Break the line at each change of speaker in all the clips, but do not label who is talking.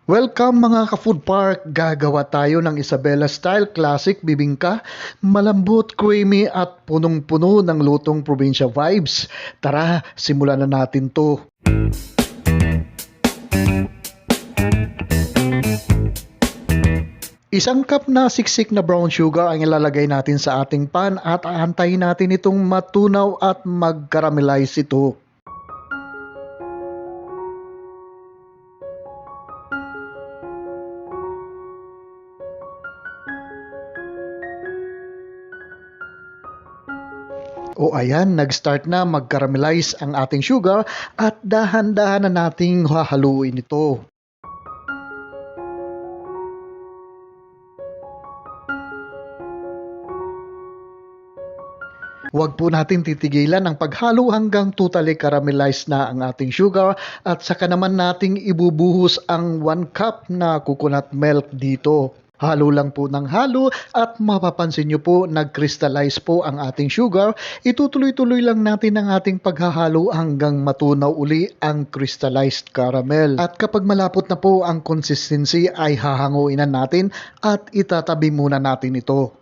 Welcome mga ka-food park! Gagawa tayo ng Isabela Style Classic Bibingka, malambot, creamy at punong-puno ng lutong probinsya vibes. Tara, simulan na natin to. Isang cup na siksik na brown sugar ang ilalagay natin sa ating pan at aantayin natin itong matunaw at mag-caramelize ito. O ayan, nag-start na mag-caramelize ang ating sugar at dahan-dahan na nating hahaluin ito. Huwag po natin titigilan ang paghalo hanggang totally caramelized na ang ating sugar at saka naman nating ibubuhos ang 1 cup na coconut milk dito. Halo lang po ng halo at mapapansin nyo po nag-crystallize po ang ating sugar. Itutuloy-tuloy lang natin ang ating paghahalo hanggang matunaw uli ang crystallized caramel. At kapag malapot na po ang consistency ay hahanguin na natin at itatabi muna natin ito.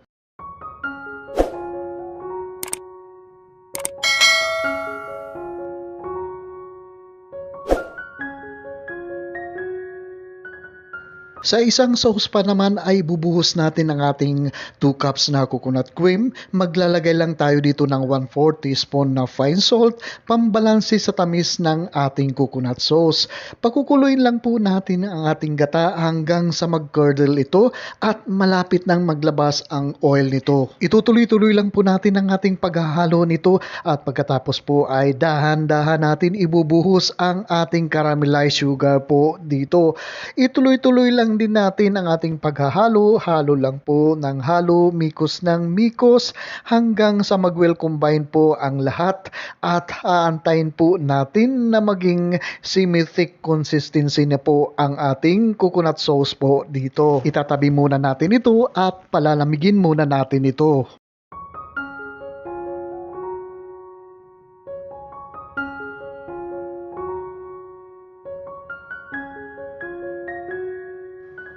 Sa isang saucepan naman ay bubuhos natin ang ating 2 cups na coconut cream. Maglalagay lang tayo dito ng 1/4 teaspoon na fine salt, pambalanse sa tamis ng ating coconut sauce. Pakukuluin lang po natin ang ating gata hanggang sa mag-curdle ito at malapit nang maglabas ang oil nito. Itutuloy-tuloy lang po natin ang ating paghahalo nito at pagkatapos po ay dahan-dahan natin ibubuhos ang ating caramelized sugar po dito. Ituloy-tuloy lang din natin ang ating paghahalo, halo lang po ng halo, mikos ng mikos hanggang sa mag-well combine po ang lahat at aantayin po natin na maging semi-thick consistency na po ang ating coconut sauce po dito. Itatabi muna natin ito at palalamigin muna natin ito.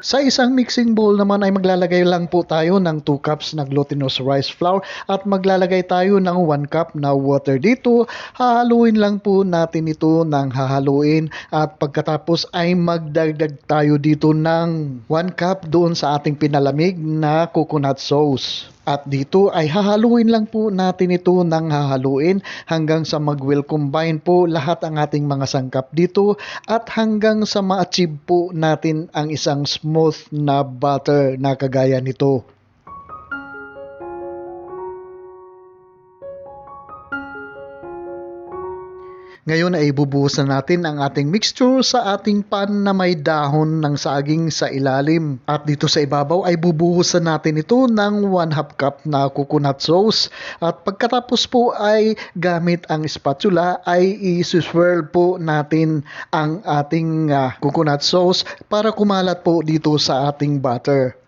Sa isang mixing bowl naman ay maglalagay lang po tayo ng 2 cups na glutinous rice flour at maglalagay tayo ng 1 cup na water dito. Hahaluin lang po natin ito ng hahaluin at pagkatapos ay magdagdag tayo dito ng 1 cup doon sa ating pinalamig na coconut sauce. At dito ay hahaluin lang po natin ito ng hahaluin hanggang sa mag-well combine po lahat ang ating mga sangkap dito at hanggang sa ma-achieve po natin ang isang smooth na butter na kagaya nito. Ngayon ay bubuhos na natin ang ating mixture sa ating pan na may dahon ng saging sa ilalim. At dito sa ibabaw ay bubuhusan natin ito ng 1/2 cup na coconut sauce. At pagkatapos po ay gamit ang spatula ay i-swirl po natin ang ating coconut sauce para kumalat po dito sa ating butter.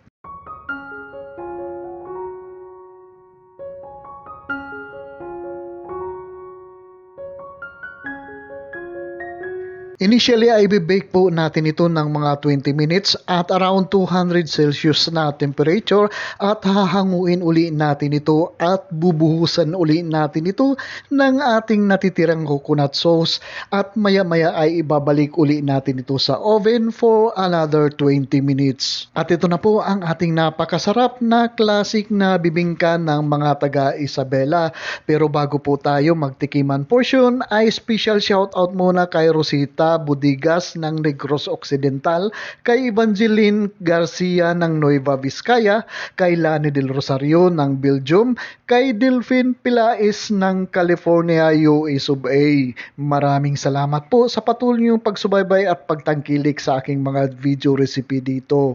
Initially ay bibake po natin ito ng mga 20 minutes at around 200 Celsius na temperature at hahanguin uli natin ito at bubuhusan uli natin ito ng ating natitirang coconut sauce at maya-maya ay ibabalik uli natin ito sa oven for another 20 minutes. At ito na po ang ating napakasarap na classic na bibingka ng mga taga Isabela. Pero bago po tayo magtikiman portion ay special shoutout muna kay Rosita Budigas ng Negros Occidental, kay Evangeline Garcia ng Nueva Vizcaya, kay Lani Del Rosario ng Belgium, kay Delphine Pilais ng California, US of A. Maraming salamat po sa patuloy niyong pagsubaybay at pagtangkilik sa aking mga video recipe dito.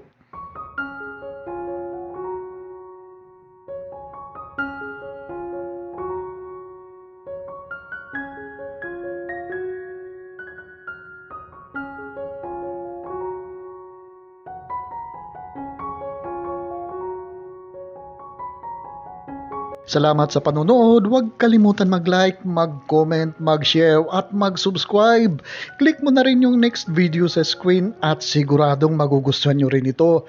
Salamat sa panonood. Huwag kalimutan mag-like, mag-comment, mag-share at mag-subscribe. Click mo na rin yung next video sa screen at siguradong magugustuhan nyo rin ito.